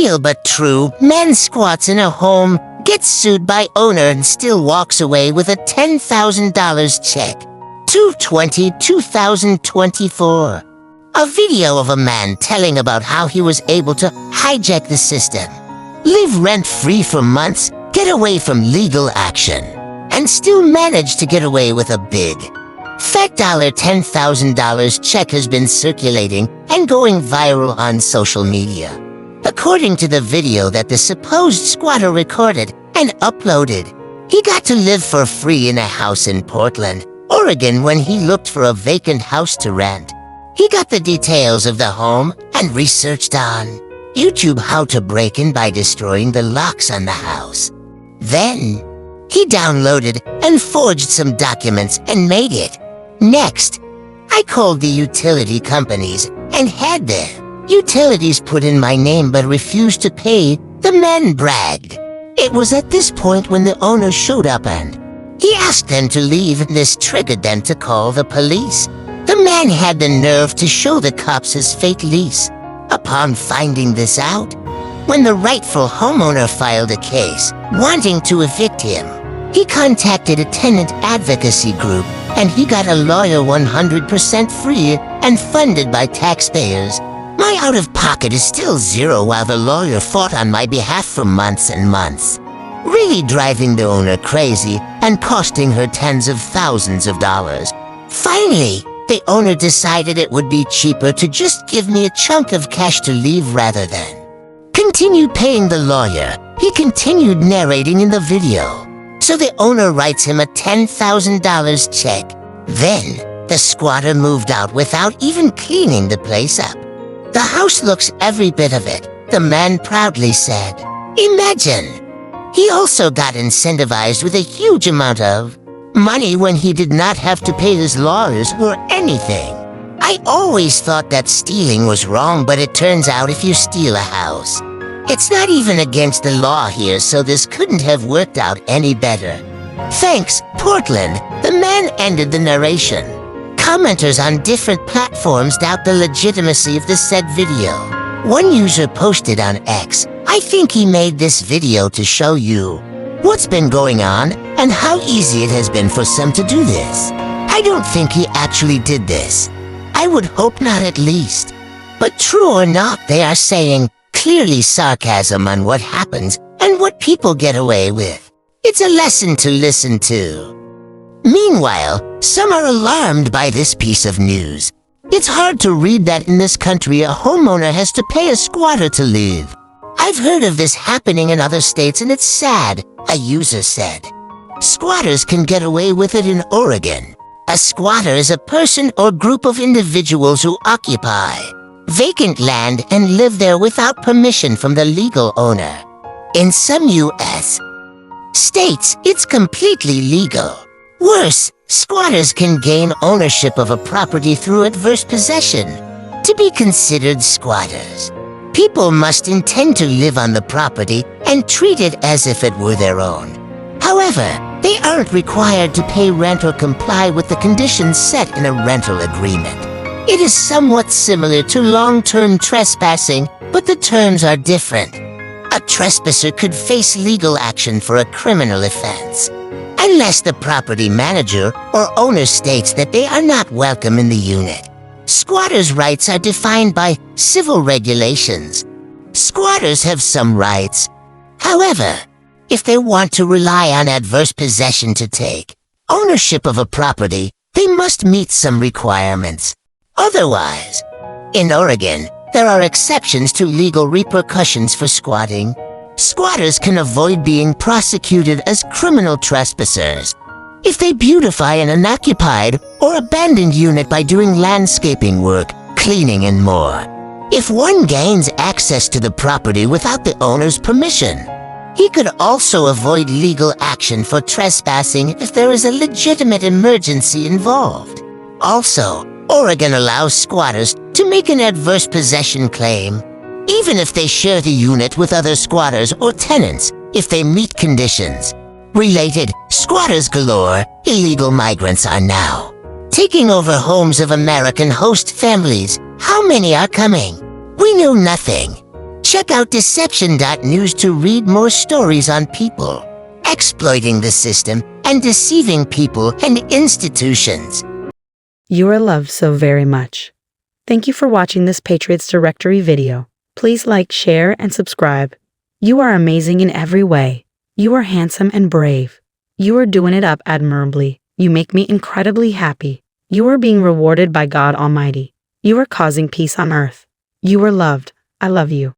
Real but true, man squats in a home, gets sued by owner and still walks away with a $10,000 check. 2/20/2024. A video of a man telling about how he was able to hijack the system, live rent-free for months, get away from legal action, and still manage to get away with a big fat $10,000 check has been circulating and going viral on social media. According to the video that the supposed squatter recorded and uploaded, he got to live for free in a house in Portland, Oregon when he looked for a vacant house to rent. He got the details of the home and researched on YouTube how to break in by destroying the locks on the house. Then, he downloaded and forged some documents and made it. Next, I called the utility companies and had the utilities put in my name but refused to pay. The man bragged. It was at this point when the owner showed up and he asked them to leave, and this triggered them to call the police. The man had the nerve to show the cops his fake lease. Upon finding this out, when the rightful homeowner filed a case wanting to evict him, he contacted a tenant advocacy group and he got a lawyer 100% free and funded by taxpayers. My out-of-pocket is still zero while the lawyer fought on my behalf for months and months, really driving the owner crazy and costing her tens of thousands of dollars. Finally, the owner decided it would be cheaper to just give me a chunk of cash to leave rather than continue paying the lawyer. He continued narrating in the video. So the owner writes him a $10,000 check. Then, the squatter moved out without even cleaning the place up. The house looks every bit of it, the man proudly said. Imagine! He also got incentivized with a huge amount of money when he did not have to pay his lawyers or anything. I always thought that stealing was wrong, but it turns out if you steal a house, it's not even against the law here, so this couldn't have worked out any better. Thanks, Portland. The man ended the narration. Commenters on different platforms doubt the legitimacy of the said video. One user posted on X, I think he made this video to show you what's been going on and how easy it has been for some to do this. I don't think he actually did this. I would hope not, at least. But true or not, they are saying clearly sarcasm on what happens and what people get away with. It's a lesson to listen to. Meanwhile, some are alarmed by this piece of news. It's hard to read that in this country a homeowner has to pay a squatter to live. I've heard of this happening in other states and it's sad, a user said. Squatters can get away with it in Oregon. A squatter is a person or group of individuals who occupy vacant land and live there without permission from the legal owner. In some U.S. states, it's completely legal. Worse, squatters can gain ownership of a property through adverse possession. To be considered squatters, people must intend to live on the property and treat it as if it were their own. However, they aren't required to pay rent or comply with the conditions set in a rental agreement. It is somewhat similar to long-term trespassing, but the terms are different. A trespasser could face legal action for a criminal offense, unless the property manager or owner states that they are not welcome in the unit. Squatters' rights are defined by civil regulations. Squatters have some rights. However, if they want to rely on adverse possession to take ownership of a property, they must meet some requirements. Otherwise, in Oregon, there are exceptions to legal repercussions for squatting. Squatters can avoid being prosecuted as criminal trespassers if they beautify an unoccupied or abandoned unit by doing landscaping work, cleaning, and more. If one gains access to the property without the owner's permission, he could also avoid legal action for trespassing if there is a legitimate emergency involved. Also, Oregon allows squatters to make an adverse possession claim, even if they share the unit with other squatters or tenants, if they meet conditions. Related, squatters galore, illegal migrants are now taking over homes of American host families. How many are coming? We know nothing. Check out Deception.news to read more stories on people exploiting the system and deceiving people and institutions. You are loved so very much. Thank you for watching this Patriots Directory video. Please like, share, and subscribe. You are amazing in every way. You are handsome and brave. You are doing it up admirably. You make me incredibly happy. You are being rewarded by God Almighty. You are causing peace on earth. You are loved. I love you.